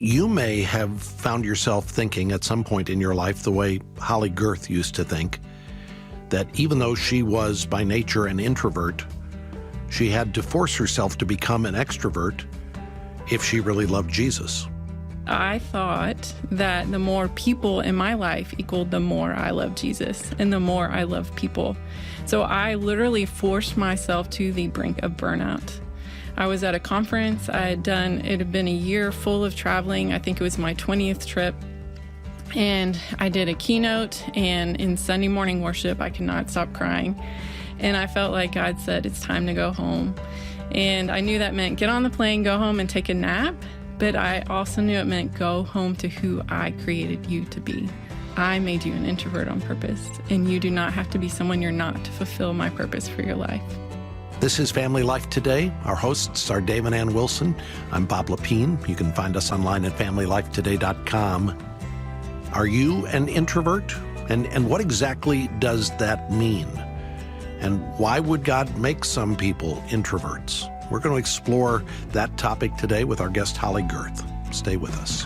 You may have found yourself thinking at some point in your life the way Holly Girth used to think, that even though she was by nature an introvert, she had to force herself to become an extrovert if she really loved Jesus. I thought that the more people in my life equaled the more I love Jesus and the more I love people. So I literally forced myself to the brink of burnout. I was at a conference. It had been a year full of traveling. I think it was my 20th trip. And I did a keynote, and in Sunday morning worship, I could not stop crying. And I felt like God said, it's time to go home. And I knew that meant get on the plane, go home and take a nap. But I also knew it meant go home to who I created you to be. I made you an introvert on purpose, and you do not have to be someone you're not to fulfill my purpose for your life. This is Family Life Today. Our hosts are Dave and Ann Wilson. I'm Bob Lepine. You can find us online at FamilyLifeToday.com. Are you an introvert? And what exactly does that mean? And why would God make some people introverts? We're going to explore that topic today with our guest, Holly Girth. Stay with us.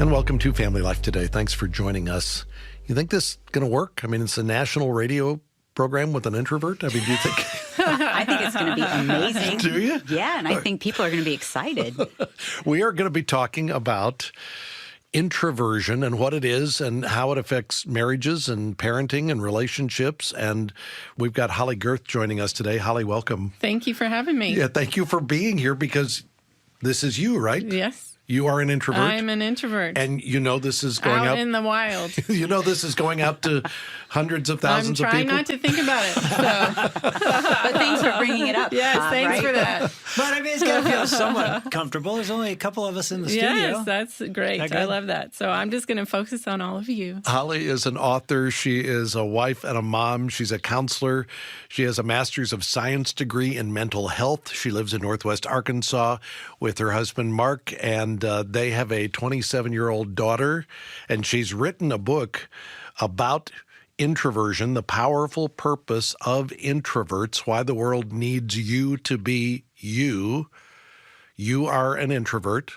And welcome to Family Life Today. Thanks for joining us. You think this is going to work? I mean, it's a national radio program with an introvert. I mean, do you think? I think it's going to be amazing. Do you? Yeah, and I think people are going to be excited. We are going to be talking about introversion and what it is and how it affects marriages and parenting and relationships. And we've got Holly Girth joining us today. Holly, welcome. Thank you for having me. Yeah, thank you for being here because this is you, right? Yes. You are an introvert. I'm an introvert. And you know this is going out in the wild. You know this is going out to hundreds of thousands of people. I'm trying not to think about it. So. But thanks for bringing it up. Yes, thanks for that. But I mean, it's got to feel somewhat comfortable. There's only a couple of us in the studio. Yes, that's great. I love that. So I'm just going to focus on all of you. Holly is an author. She is a wife and a mom. She's a counselor. She has a master's of science degree in mental health. She lives in Northwest Arkansas with her husband, Mark, and they have a 27-year-old daughter. And she's written a book about introversion, the powerful purpose of introverts, why the world needs you to be you. You are an introvert.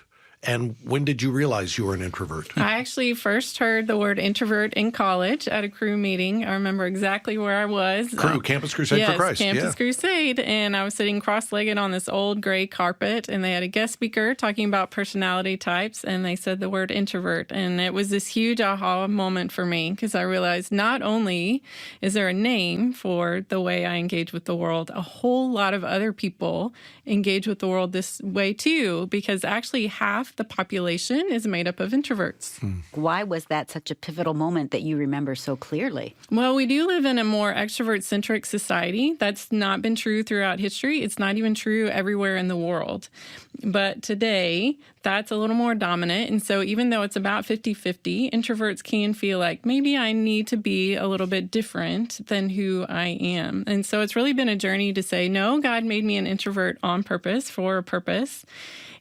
And when did you realize you were an introvert? I actually first heard the word introvert in college at a Cru meeting. I remember exactly where I was. Cru, Campus Crusade for Christ. Campus Crusade. And I was sitting cross-legged on this old gray carpet, and they had a guest speaker talking about personality types, and they said the word introvert. And it was this huge aha moment for me because I realized not only is there a name for the way I engage with the world, a whole lot of other people engage with the world this way too, because actually half the population is made up of introverts. Why was that such a pivotal moment that you remember so clearly? Well, we do live in a more extrovert-centric society. That's not been true throughout history. It's not even true everywhere in the world. But today, that's a little more dominant. And so even though it's about 50-50, introverts can feel like maybe I need to be a little bit different than who I am. And so it's really been a journey to say, no, God made me an introvert on purpose, for a purpose.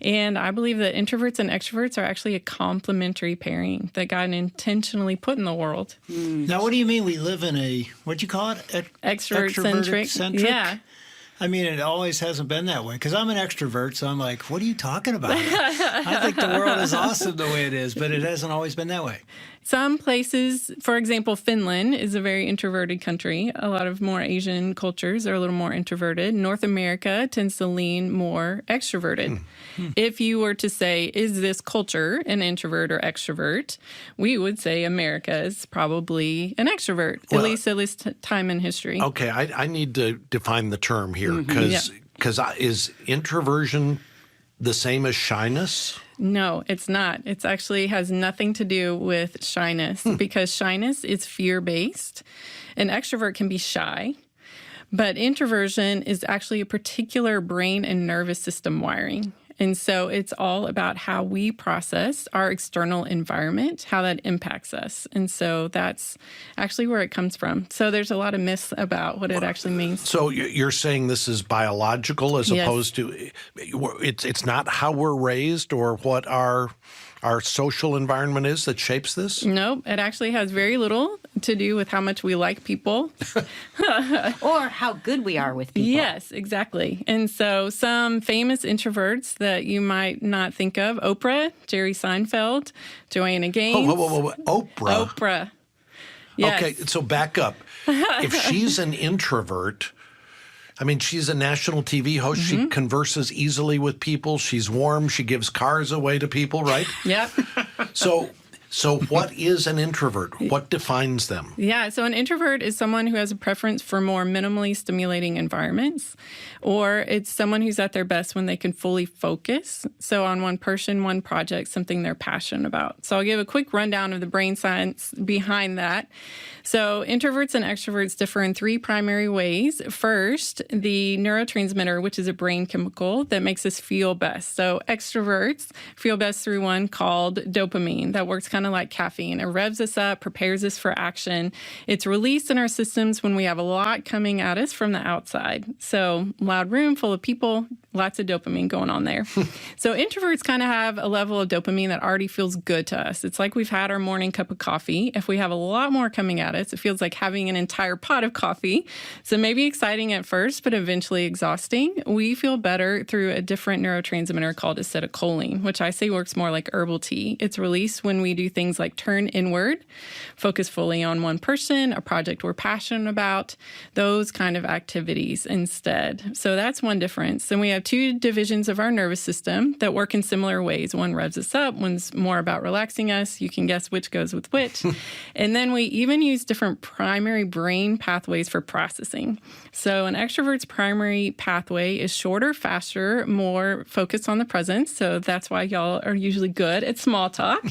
And I believe that introverts and extroverts are actually a complementary pairing that God intentionally put in the world. Now, what do you mean we live in a, what'd you call it? Extrovert-centric. Yeah. I mean, it always hasn't been that way, because I'm an extrovert, so I'm like, what are you talking about? I think the world is awesome the way it is, but it hasn't always been that way. Some places, for example, Finland is a very introverted country. A lot of more Asian cultures are a little more introverted. North America tends to lean more extroverted. If you were to say, is this culture an introvert or extrovert, we would say America is probably an extrovert, at least time in history. Okay, I need to define the term here, because is introversion the same as shyness? No, it's not. It actually has nothing to do with shyness because shyness is fear-based. An extrovert can be shy, but introversion is actually a particular brain and nervous system wiring. And so it's all about how we process our external environment, how that impacts us. And so that's actually where it comes from. So there's a lot of myths about what it actually means. So you're saying this is biological as opposed to, it's not how we're raised or what our social environment is that shapes this? Nope. It actually has very little to do with how much we like people. Or how good we are with people. Yes, exactly. And so some famous introverts that you might not think of, Oprah, Jerry Seinfeld, Joanna Gaines. Whoa. Oprah. Oprah. Yes. Okay, so back up. If she's an introvert, I mean, she's a national TV host. She converses easily with people. She's warm. She gives cars away to people, right? Yep. So what is an introvert? What defines them? Yeah, so an introvert is someone who has a preference for more minimally stimulating environments, or it's someone who's at their best when they can fully focus. So on one person, one project, something they're passionate about. So I'll give a quick rundown of the brain science behind that. So introverts and extroverts differ in three primary ways. First, the neurotransmitter, which is a brain chemical that makes us feel best. So extroverts feel best through one called dopamine that works kind of like caffeine. It revs us up, prepares us for action. It's released in our systems when we have a lot coming at us from the outside. So loud room full of people, lots of dopamine going on there. So introverts kind of have a level of dopamine that already feels good to us. It's like we've had our morning cup of coffee. If we have a lot more coming at us, it feels like having an entire pot of coffee. So maybe exciting at first, but eventually exhausting. We feel better through a different neurotransmitter called acetylcholine, which I say works more like herbal tea. It's released when we do things like turn inward, focus fully on one person, a project we're passionate about, those kind of activities instead. So that's one difference. Then we have two divisions of our nervous system that work in similar ways. One revs us up, one's more about relaxing us. You can guess which goes with which. And then we even use different primary brain pathways for processing. So an extrovert's primary pathway is shorter, faster, more focused on the present. So that's why y'all are usually good at small talk,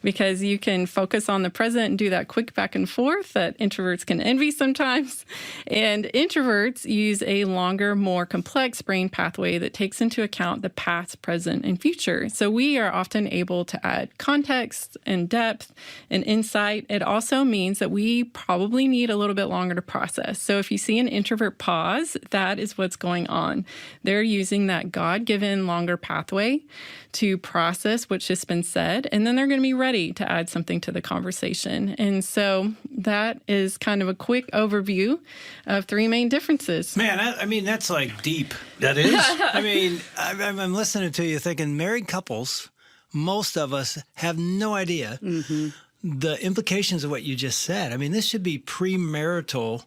because you can focus on the present and do that quick back and forth that introverts can envy sometimes. And introverts use a longer, more complex brain pathway that takes into account the past, present, and future. So we are often able to add context and depth and insight. It also means that we probably need a little bit longer to process. So if you see an introvert pause, that is what's going on. They're using that God-given longer pathway to process what's just been said, and then they're going to be ready to add something to the conversation. And so that is kind of a quick overview of three main differences. Man, I mean, that's like deep. That is? I mean, I'm listening to you thinking married couples, most of us have no idea the implications of what you just said. I mean, this should be premarital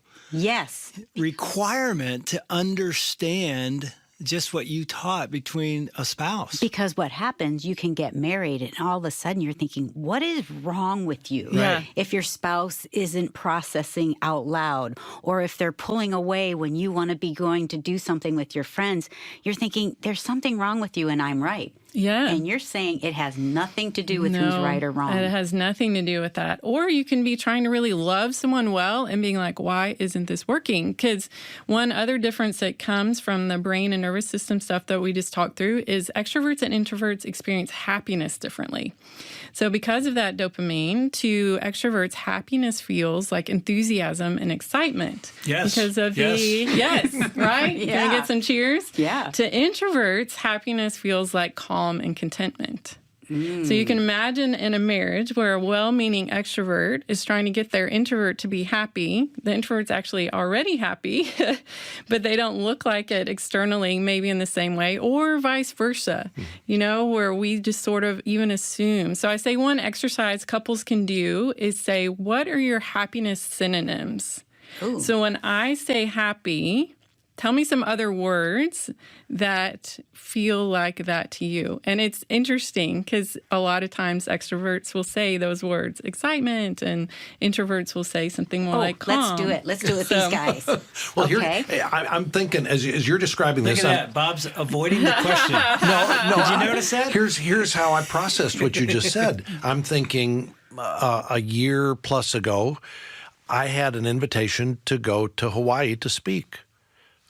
requirement to understand just what you taught between a spouse. Because what happens, you can get married and all of a sudden you're thinking, what is wrong with you? Right. If your spouse isn't processing out loud, or if they're pulling away when you want to be going to do something with your friends, you're thinking, there's something wrong with you and I'm right. Yeah. And you're saying it has nothing to do with who's right or wrong. It has nothing to do with that. Or you can be trying to really love someone well and being like, why isn't this working? Because one other difference that comes from the brain and nervous system stuff that we just talked through is extroverts and introverts experience happiness differently. So because of that dopamine, to extroverts, happiness feels like enthusiasm and excitement. Yes. Because of yes, right? Yeah. Can I get some cheers? Yeah. To introverts, happiness feels like calm and contentment. So you can imagine in a marriage where a well-meaning extrovert is trying to get their introvert to be happy. The introvert's actually already happy, but they don't look like it externally, maybe in the same way, or vice versa, you know, where we just sort of even assume. So I say one exercise couples can do is say, what are your happiness synonyms? Ooh. So when I say happy, tell me some other words that feel like that to you. And it's interesting because a lot of times extroverts will say those words, excitement, and introverts will say something more like calm. Let's do it. Let's do it with these guys. Well, okay. I'm thinking, as you're describing Look this, at that. Bob's avoiding the question. No. Did you notice that? Here's how I processed what you just said. I'm thinking a year plus ago, I had an invitation to go to Hawaii to speak.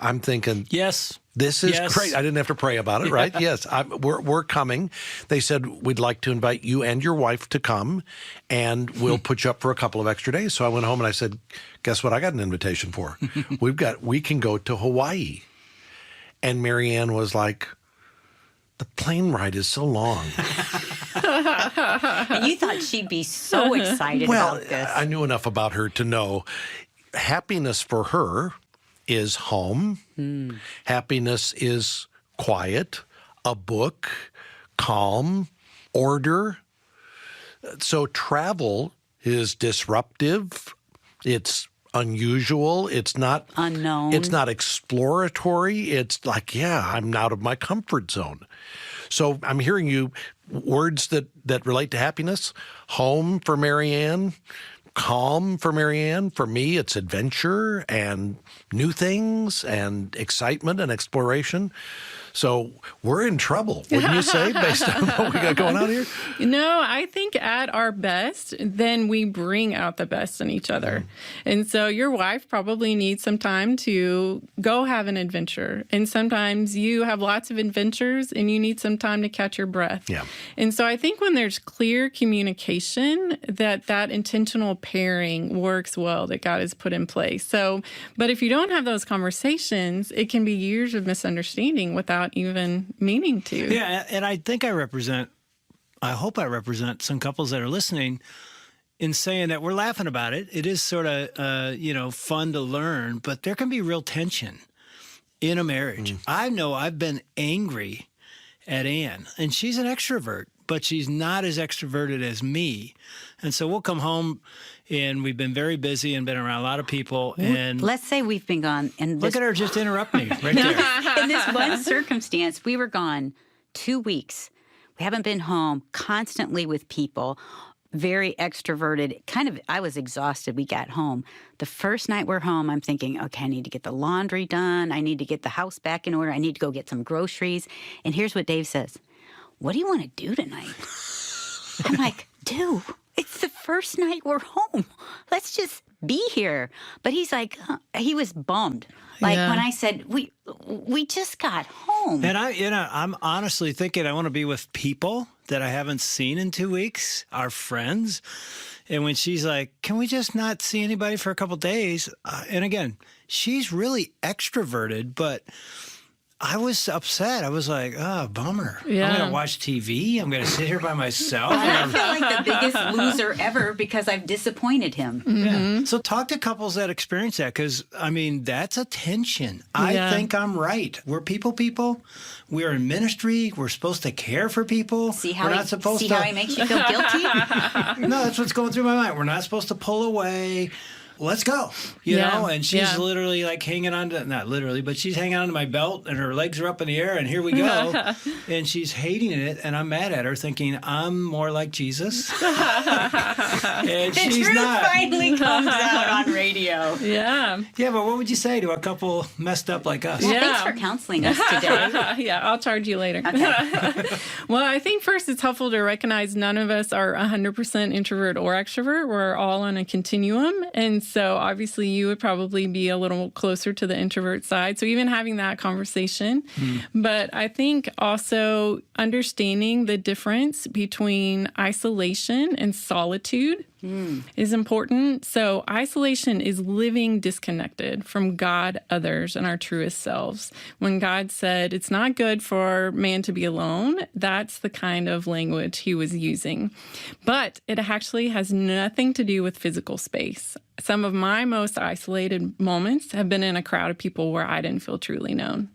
I'm thinking, Yes. this is Yes. great. I didn't have to pray about it, right? Yes, we're coming. They said, we'd like to invite you and your wife to come, and we'll put you up for a couple of extra days. So I went home and I said, guess what I got an invitation for? We can go to Hawaii. And Marianne was like, the plane ride is so long. And you thought she'd be so excited Well, about this. I knew enough about her to know happiness for her is home. Happiness is quiet, a book, calm, order. So travel is disruptive. It's unusual. It's not Unknown. It's not exploratory. It's like, yeah, I'm out of my comfort zone. So I'm hearing you words that relate to happiness. Home for Marianne, calm for Marianne. For me, it's adventure and new things and excitement and exploration. So we're in trouble, wouldn't you say, based on what we got going on here? No, I think at our best, then we bring out the best in each other. And so your wife probably needs some time to go have an adventure. And sometimes you have lots of adventures and you need some time to catch your breath. Yeah. And so I think when there's clear communication, that intentional pairing works well that God has put in place. So, but if you don't have those conversations, it can be years of misunderstanding without even meaning to. Yeah, and I think I hope I represent some couples that are listening in saying that we're laughing about it. It is sort of, fun to learn, but there can be real tension in a marriage. I know I've been angry at Ann, and she's an extrovert, but she's not as extroverted as me. And so we'll come home, and we've been very busy and been around a lot of people. And Let's say we've been gone. And look at her just interrupt me right there. in this one circumstance, we were gone 2 weeks. We haven't been home, constantly with people, very extroverted. I was exhausted. We got home. The first night we're home, I'm thinking, okay, I need to get the laundry done. I need to get the house back in order. I need to go get some groceries. And here's what Dave says. What do you want to do tonight? I'm like, dude, it's the first night we're home. Let's just be here. But he's like, he was bummed. Like when I said, we just got home. And I'm honestly thinking I want to be with people that I haven't seen in 2 weeks, our friends. And when she's like, can we just not see anybody for a couple days? And again, she's really extroverted, but I was upset. I was like, oh, bummer. Yeah. I'm going to watch TV. I'm going to sit here by myself. I feel like the biggest loser ever because I've disappointed him. Yeah. So talk to couples that experience that because, that's a tension. I think I'm right. We're people. We're in ministry. We're supposed to care for people. See how We're not supposed to. how he makes you feel guilty? No, that's what's going through my mind. We're not supposed to pull away. Let's go, you know? And she's literally like hanging on to, not literally, but she's hanging on to my belt and her legs are up in the air and here we go. And she's hating it. And I'm mad at her thinking I'm more like Jesus. And The she's truth not. finally comes out on radio. Yeah. Yeah, but what would you say to a couple messed up like us? Well, Yeah. thanks for counseling us today. Yeah, I'll charge you later. Okay. Well, I think first it's helpful to recognize none of us are 100% introvert or extrovert. We're all on a continuum. And so obviously you would probably be a little closer to the introvert side. So even having that conversation. But I think also understanding the difference between isolation and solitude is important. So isolation is living disconnected from God, others, and our truest selves. When God said it's not good for man to be alone, that's the kind of language he was using. But it actually has nothing to do with physical space. Some of my most isolated moments have been in a crowd of people where I didn't feel truly known.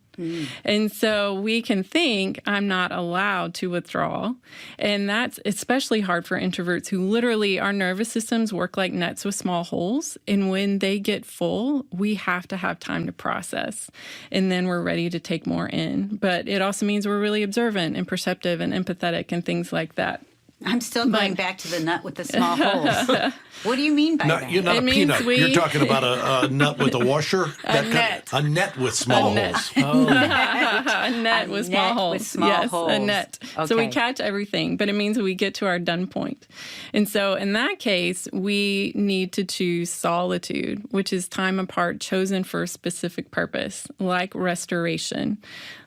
And so we can think I'm not allowed to withdraw. And that's especially hard for introverts who literally our nervous systems work like nets with small holes. And when they get full, we have to have time to process. And then we're ready to take more in. But it also means we're really observant and perceptive and empathetic and things like that. I'm still going back to the nut with the small holes. What do you mean by that? You're not It a means peanut. we- You're talking about a nut with a washer? net. A net with small net. holes. A net A with small net holes. with small yes, holes. a net. So we Okay. catch everything, but it means we get to our done point. And so in that case, we need to choose solitude, which is time apart chosen for a specific purpose, like restoration,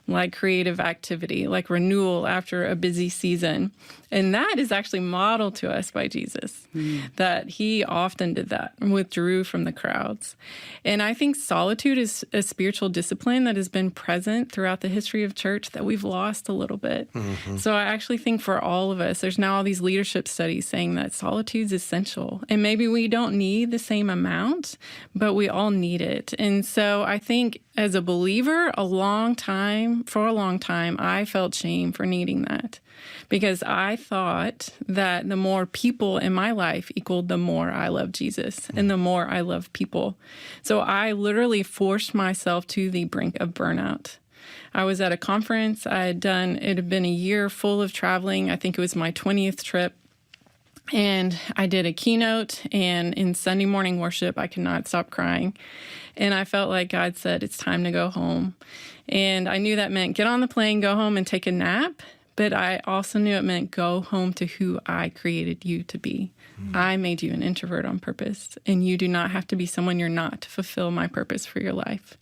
like creative activity, like renewal after a busy season. And that is actually modeled to us by Jesus, that he often did that and withdrew from the crowds. And I think solitude is a spiritual discipline that has been present throughout the the history of church that we've lost a little bit. So I actually think for all of us, there's now all these leadership studies saying that solitude's essential. And maybe we don't need the same amount, but we all need it. And so I think as a believer, for a long time, I felt shame for needing that because I thought that the more people in my life equaled the more I love Jesus and the more I love people. So I literally forced myself to the brink of burnout. I was at a conference. It had been a year full of traveling. I think it was my 20th trip. And I did a keynote, and in Sunday morning worship, I could not stop crying. And I felt like God said, it's time to go home. And I knew that meant get on the plane, go home and take a nap. But I also knew it meant go home to who I created you to be. I made you an introvert on purpose, and you do not have to be someone you're not to fulfill my purpose for your life.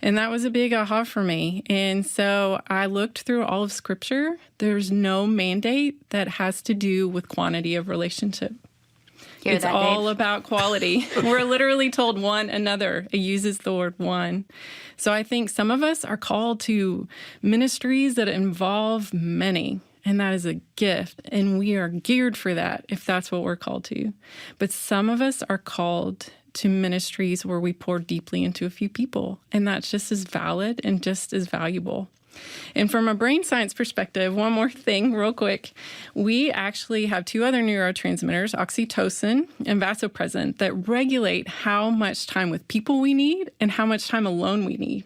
And that was a big aha for me. And so I looked through all of Scripture. There's no mandate that has to do with quantity of relationship. It's all about quality. We're literally told one another. It uses the word one. So I think some of us are called to ministries that involve many, and that is a gift, and we are geared for that if that's what we're called to. But some of us are called to ministries where we pour deeply into a few people, and that's just as valid and just as valuable. And from a brain science perspective, one more thing real quick. We actually have two other neurotransmitters, oxytocin and vasopressin, that regulate how much time with people we need and how much time alone we need.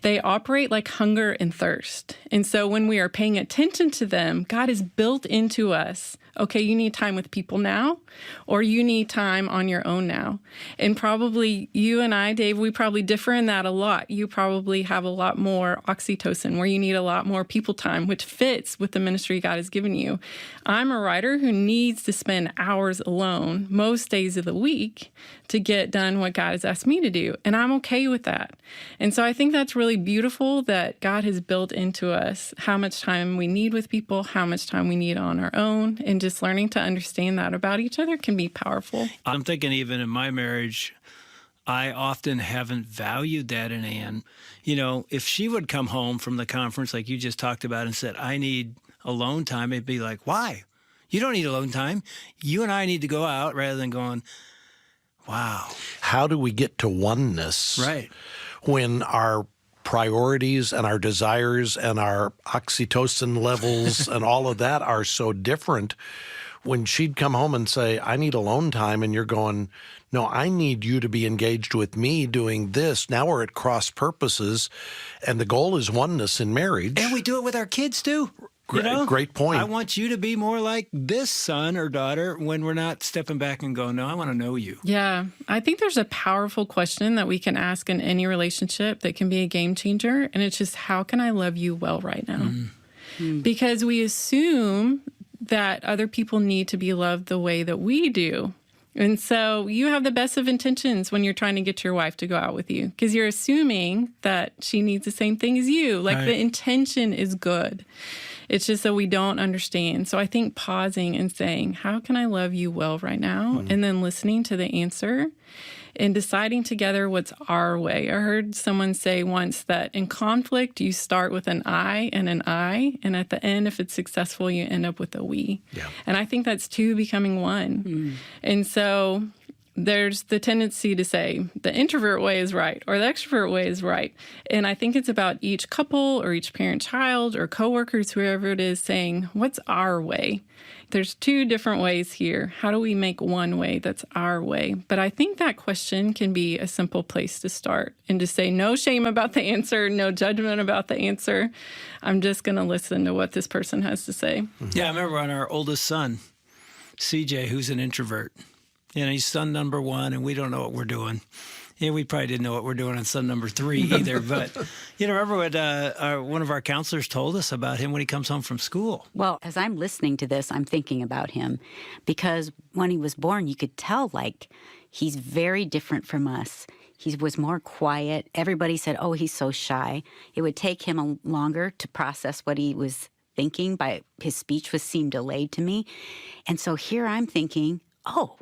They operate like hunger and thirst. And so when we are paying attention to them, God has built into us, okay, you need time with people now, or you need time on your own now. And probably you and I, Dave, we probably differ in that a lot. You probably have a lot more oxytocin, where you need a lot more people time, which fits with the ministry God has given you. I'm a writer who needs to spend hours alone most days of the week to get done what God has asked me to do. And I'm okay with that. And so I think that's really beautiful that God has built into us how much time we need with people, how much time we need on our own, and just learning to understand that about each other can be powerful. I'm thinking even in my marriage, I often haven't valued that in Ann. You know, if she would come home from the conference like you just talked about and said, I need alone time, it'd be like, why? You don't need alone time. You and I need to go out, rather than going, wow. How do we get to oneness Right. when our priorities and our desires and our oxytocin levels and all of that are so different? When she'd come home and say, I need alone time, and you're going, no, I need you to be engaged with me doing this. Now we're at cross purposes, and the goal is oneness in marriage. And we do it with our kids too. Great point. I want you to be more like this son or daughter when we're not stepping back and going, no, I want to know you. Yeah, I think there's a powerful question that we can ask in any relationship that can be a game changer. And it's just, how can I love you well right now? Because we assume that other people need to be loved the way that we do. And so you have the best of intentions when you're trying to get your wife to go out with you, because you're assuming that she needs the same thing as you. Like, the intention is good. It's just that we don't understand. So I think pausing and saying, how can I love you well right now? And then listening to the answer and deciding together what's our way. I heard someone say once that in conflict, you start with an I and an I, and at the end, if it's successful, you end up with a we. Yeah. And I think that's two becoming one. And so there's the tendency to say the introvert way is right or the extrovert way is right. And I think it's about each couple or each parent-child or coworkers, whoever it is, saying, what's our way? There's two different ways here. How do we make one way that's our way? But I think that question can be a simple place to start, and to say no shame about the answer, no judgment about the answer. I'm just going to listen to what this person has to say. Yeah, I remember on our oldest son, CJ, who's an introvert. You know, he's son number one, and we don't know what we're doing. Yeah, we probably didn't know what we're doing on son number 3 either. But, you know, remember what one of our counselors told us about him when he comes home from school? Well, as I'm listening to this, I'm thinking about him, because when he was born, you could tell, like, he's very different from us. He was more quiet. Everybody said, oh, he's so shy. It would take him longer to process what he was thinking. His speech seemed delayed to me. And so here I'm thinking, oh,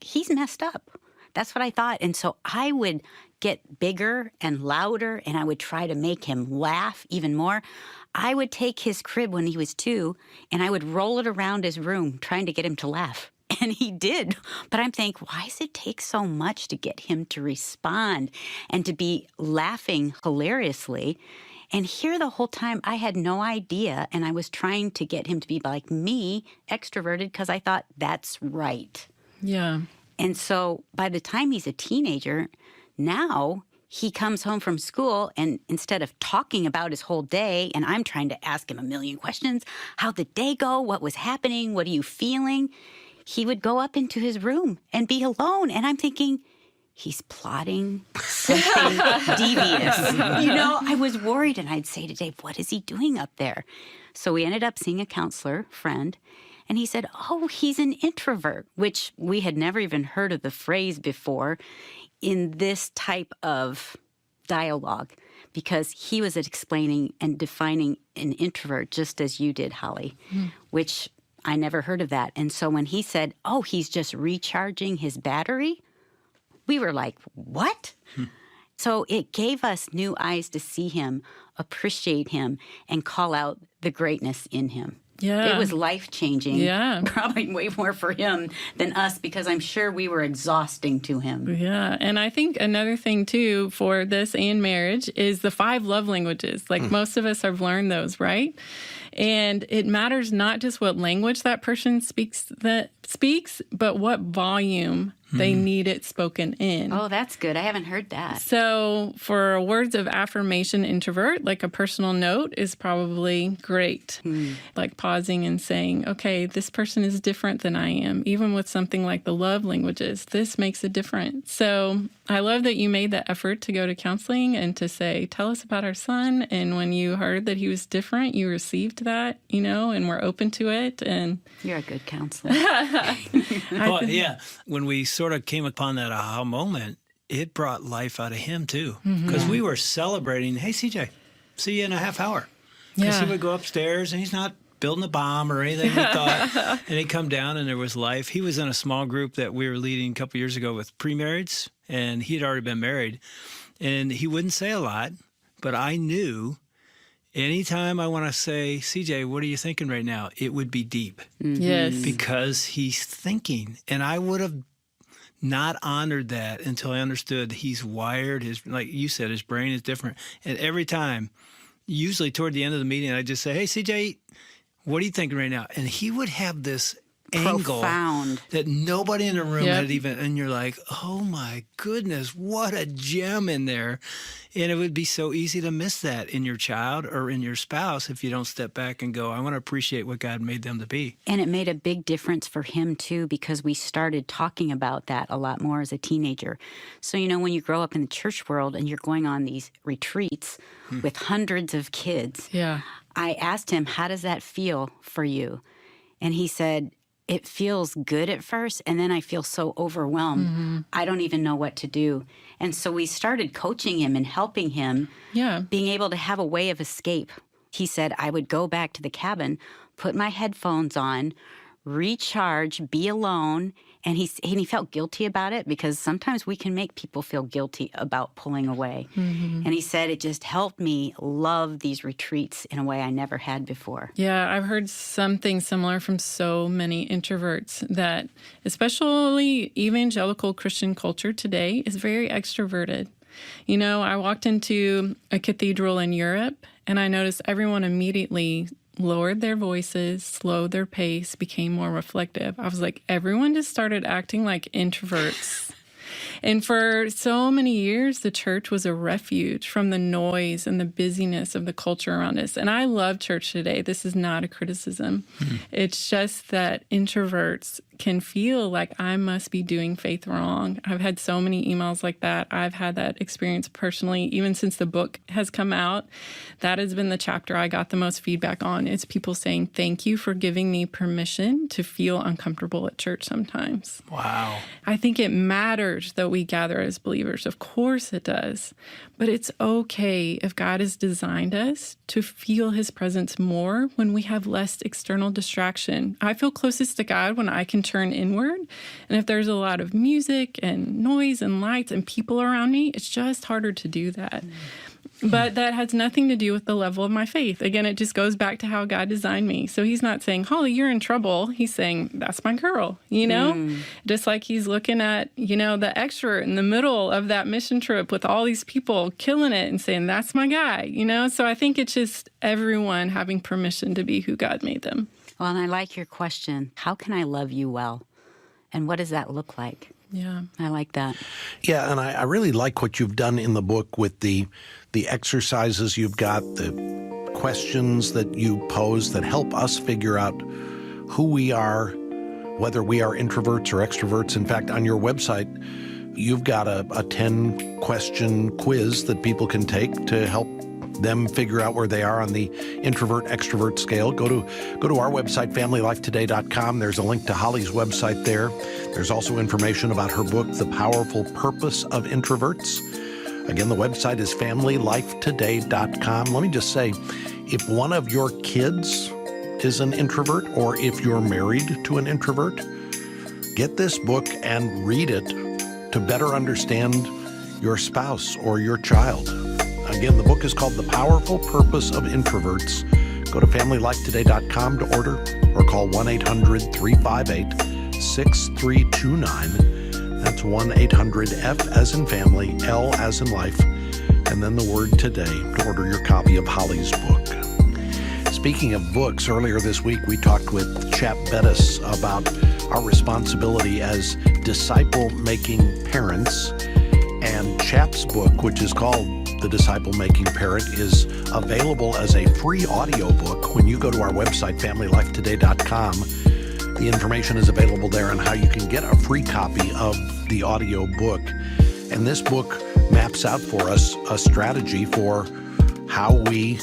he's messed up. That's what I thought. And so I would get bigger and louder, and I would try to make him laugh even more. I would take his crib when he was 2, and I would roll it around his room trying to get him to laugh. And he did. But I'm thinking, why does it take so much to get him to respond and to be laughing hilariously? And here the whole time I had no idea, and I was trying to get him to be like me, extroverted, because I thought that's right. Yeah. And so by the time he's a teenager, now he comes home from school, and instead of talking about his whole day, and I'm trying to ask him a million questions, how'd the day go? What was happening? What are you feeling? He would go up into his room and be alone. And I'm thinking, he's plotting something devious. I was worried, and I'd say to Dave, what is he doing up there? So we ended up seeing a counselor friend, and he said, oh, he's an introvert, which we had never even heard of the phrase before in this type of dialogue, because he was explaining and defining an introvert just as you did, Holly, which I never heard of that. And so when he said, oh, he's just recharging his battery, we were like, what? So it gave us new eyes to see him, appreciate him, and call out the greatness in him. Yeah. It was life-changing. Yeah. Probably way more for him than us, because I'm sure we were exhausting to him. Yeah. And I think another thing, too, for this and marriage is the 5 love languages. Like most of us have learned those, right? And it matters not just what language that person speaks, but what volume they need it spoken in. Oh, that's good. I haven't heard that. So for words of affirmation introvert, like a personal note is probably great. Like pausing and saying, okay, this person is different than I am. Even with something like the love languages, this makes a difference. So I love that you made the effort to go to counseling and to say, tell us about our son. And when you heard that he was different, you received that, and we're open to it. And you're a good counselor. Well, yeah. When we sort of came upon that aha moment, it brought life out of him, too. Because we were celebrating, hey, CJ, see you in a half hour. Because he would go upstairs, and he's not building a bomb or anything, we thought. And he'd come down, and there was life. He was in a small group that we were leading a couple years ago with pre-marrieds, and he'd already been married. And he wouldn't say a lot, but I knew anytime I want to say, CJ, what are you thinking right now? It would be deep. Yes. Because he's thinking. And I would have not honored that until I understood he's wired. Like you said, his brain is different. And every time, usually toward the end of the meeting, I'd just say, hey, CJ, what are you thinking right now? And he would have this angle that nobody in the room had even, and you're like, oh my goodness, what a gem in there. And it would be so easy to miss that in your child or in your spouse if you don't step back and go, I want to appreciate what God made them to be. And it made a big difference for him too, because we started talking about that a lot more as a teenager. So, when you grow up in the church world and you're going on these retreats with hundreds of kids, I asked him, how does that feel for you? And he said, it feels good at first, and then I feel so overwhelmed. I don't even know what to do. And so we started coaching him and helping him, being able to have a way of escape. He said, I would go back to the cabin, put my headphones on, recharge, be alone. And he felt guilty about it, because sometimes we can make people feel guilty about pulling away. And he said, it just helped me love these retreats in a way I never had before. Yeah, I've heard something similar from so many introverts, that especially evangelical Christian culture today is very extroverted. I walked into a cathedral in Europe, and I noticed everyone immediately lowered their voices, slowed their pace, became more reflective. I was like, everyone just started acting like introverts. And for so many years, the church was a refuge from the noise and the busyness of the culture around us. And I love church today. This is not a criticism. It's just that introverts can feel like I must be doing faith wrong. I've had so many emails like that. I've had that experience personally, even since the book has come out. That has been the chapter I got the most feedback on. It's people saying, thank you for giving me permission to feel uncomfortable at church sometimes. Wow. I think it matters that we gather as believers. Of course it does. But it's okay if God has designed us to feel his presence more when we have less external distraction. I feel closest to God when I can turn inward. And if there's a lot of music and noise and lights and people around me, it's just harder to do that. But that has nothing to do with the level of my faith. Again, it just goes back to how God designed me. So he's not saying, Holly, you're in trouble. He's saying, that's my girl, Just like he's looking at, the extrovert in the middle of that mission trip with all these people killing it and saying, that's my guy, So I think it's just everyone having permission to be who God made them. Well, and I like your question. How can I love you well? And what does that look like? Yeah. I like that. Yeah, and I really like what you've done in the book with the exercises you've got, the questions that you pose that help us figure out who we are, whether we are introverts or extroverts. In fact, on your website, you've got a 10-question quiz that people can take to help them figure out where they are on the introvert-extrovert scale. Go to our website, FamilyLifeToday.com. There's a link to Holly's website there. There's also information about her book, The Powerful Purpose of Introverts. Again, the website is FamilyLifeToday.com. Let me just say, if one of your kids is an introvert, or if you're married to an introvert, get this book and read it to better understand your spouse or your child. Again, the book is called The Powerful Purpose of Introverts. Go to FamilyLifeToday.com to order or call 1-800-358-6329. That's 1-800-F as in family, L as in life, and then the word today to order your copy of Holly's book. Speaking of books, earlier this week we talked with Chap Bettis about our responsibility as disciple-making parents, and Chap's book, which is called The Disciple-Making Parent, is available as a free audiobook when you go to our website, FamilyLifeToday.com. The information is available there on how you can get a free copy of the audio book. And this book maps out for us a strategy for how we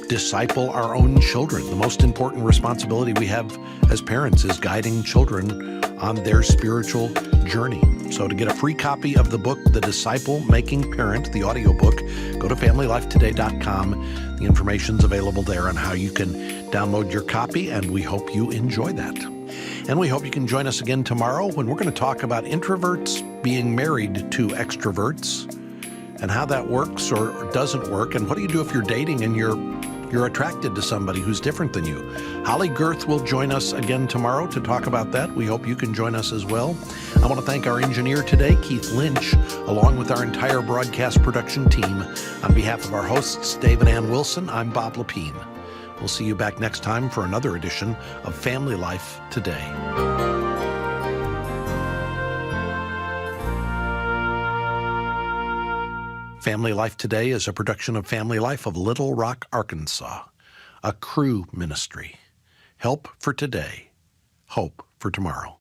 disciple our own children. The most important responsibility we have as parents is guiding children on their spiritual journey. So to get a free copy of the book, The Disciple-Making Parent, the audiobook, go to FamilyLifeToday.com. The information's available there on how you can download your copy, and we hope you enjoy that. And we hope you can join us again tomorrow when we're going to talk about introverts being married to extroverts and how that works or doesn't work, and what do you do if you're dating and you're attracted to somebody who's different than you. Holly Girth will join us again tomorrow to talk about that. We hope you can join us as well. I want to thank our engineer today, Keith Lynch, along with our entire broadcast production team. On behalf of our hosts, Dave and Ann Wilson, I'm Bob Lepine. We'll see you back next time for another edition of Family Life Today. Family Life Today is a production of Family Life of Little Rock, Arkansas, a Cru ministry. Help for today, hope for tomorrow.